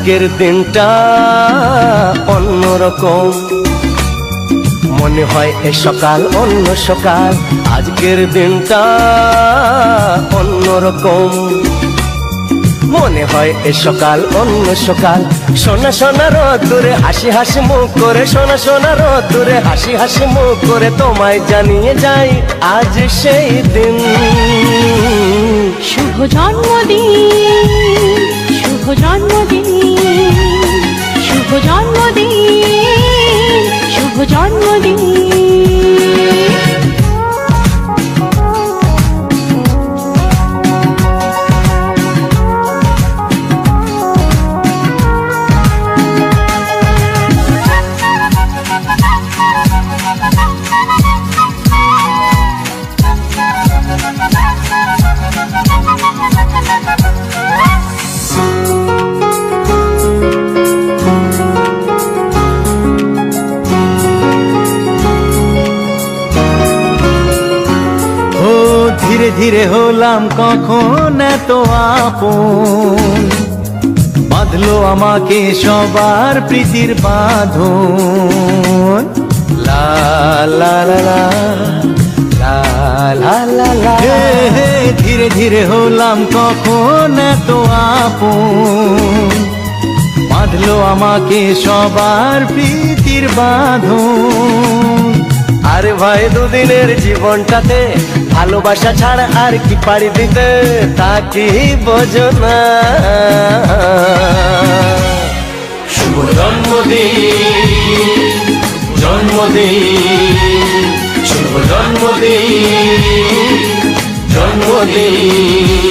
আজকের দিনটা অন্যরকম, মনে হয় এ সকাল অন্য সকাল। আজকের দিনটা অন্যরকম, মনে হয় এ সকাল অন্য সকাল। সোনা সোনা রোদ্দুরে হাসি হাসি মুখ করে, সোনা সোনা রোদ্দুরে হাসি হাসি মুখ করে তোমায় জানিয়ে যাই আজ সেই দিন। শুভ জন্মদিন, শুভ জন্মদিন, শুভ জন্মদিন, শুভ জন্মদিন। ধীরে ধীরে হলাম কখন এত আপন, বাঁধলো আমাকে সবার প্রীতির বাঁধন। লা লা লা লা লা লা লা লা। ধীরে ধীরে হলাম কখন এত আপন, বাঁধলো আমাকে সবার প্রীতির বাঁধন। আরে ভাই দুদিনের জীবনটাতে ভালোবাসা ছাড়া আর কি পারি দিতে, তা কি বোঝো না। শুভ জন্মদিন, জন্মদিন, শুভ জন্মদিন, জন্মদিন।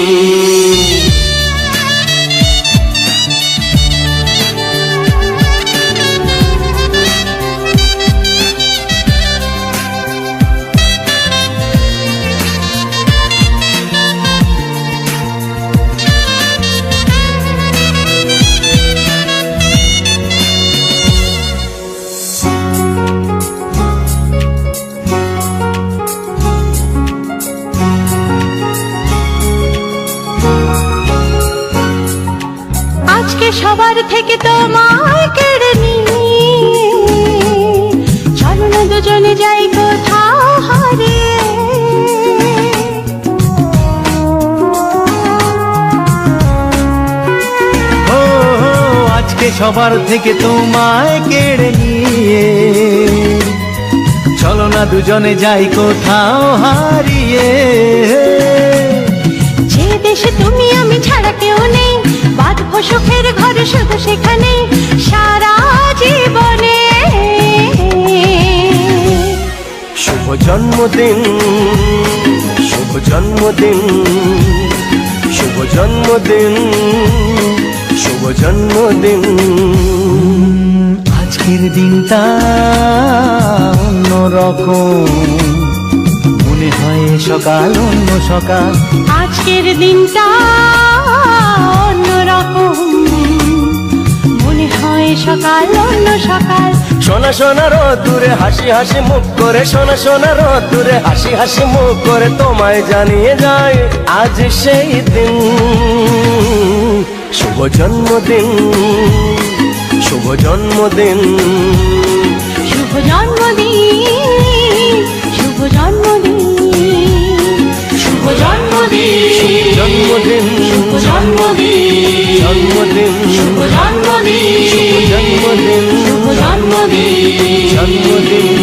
আজকে সবার থেকে তোমায় কেড়ে নিয়ে চলো না দুজনে যাই কোথাও হারিয়ে। আজকে সবার থেকে তোমায় কেড়ে নিয়ে চলো না দুজনে যাই কোথাও হারিয়ে। যে দেশে তুমি আমি ছাড়া কেউ নেই, বাঁধবো সুখের ঘরে শুধু সেখানে সারা জীবনে। শুভ জন্মদিন, শুভ জন্মদিন, শুভ জন্মদিন, শুভ জন্মদিন। আজকের দিনটা অন্যরকম, মনে হয় সকাল অন্য সকাল। আজকের দিনটা অন্যরকম, মনে হয় সকাল অন্য সকাল। সোনা সোনা রোদ্দুরে হাসি হাসি মুখ করে, সোনা সোনা রোদ্দুরে হাসি হাসি মুখ করে তোমায় জানিয়ে যায় আজ সেই দিন। শুভ জন্মদিন, শুভ জন্মদিন, শুভ জন্মদিন, শুভ জন্মদিন, শুভ জন্মদিন, জন্মদিন, শুভ জন্মদিন, জন্মদিন, শুভ জন্মদিন, জন্মদিন, শুভ জন্মদিন, জন্মদিন।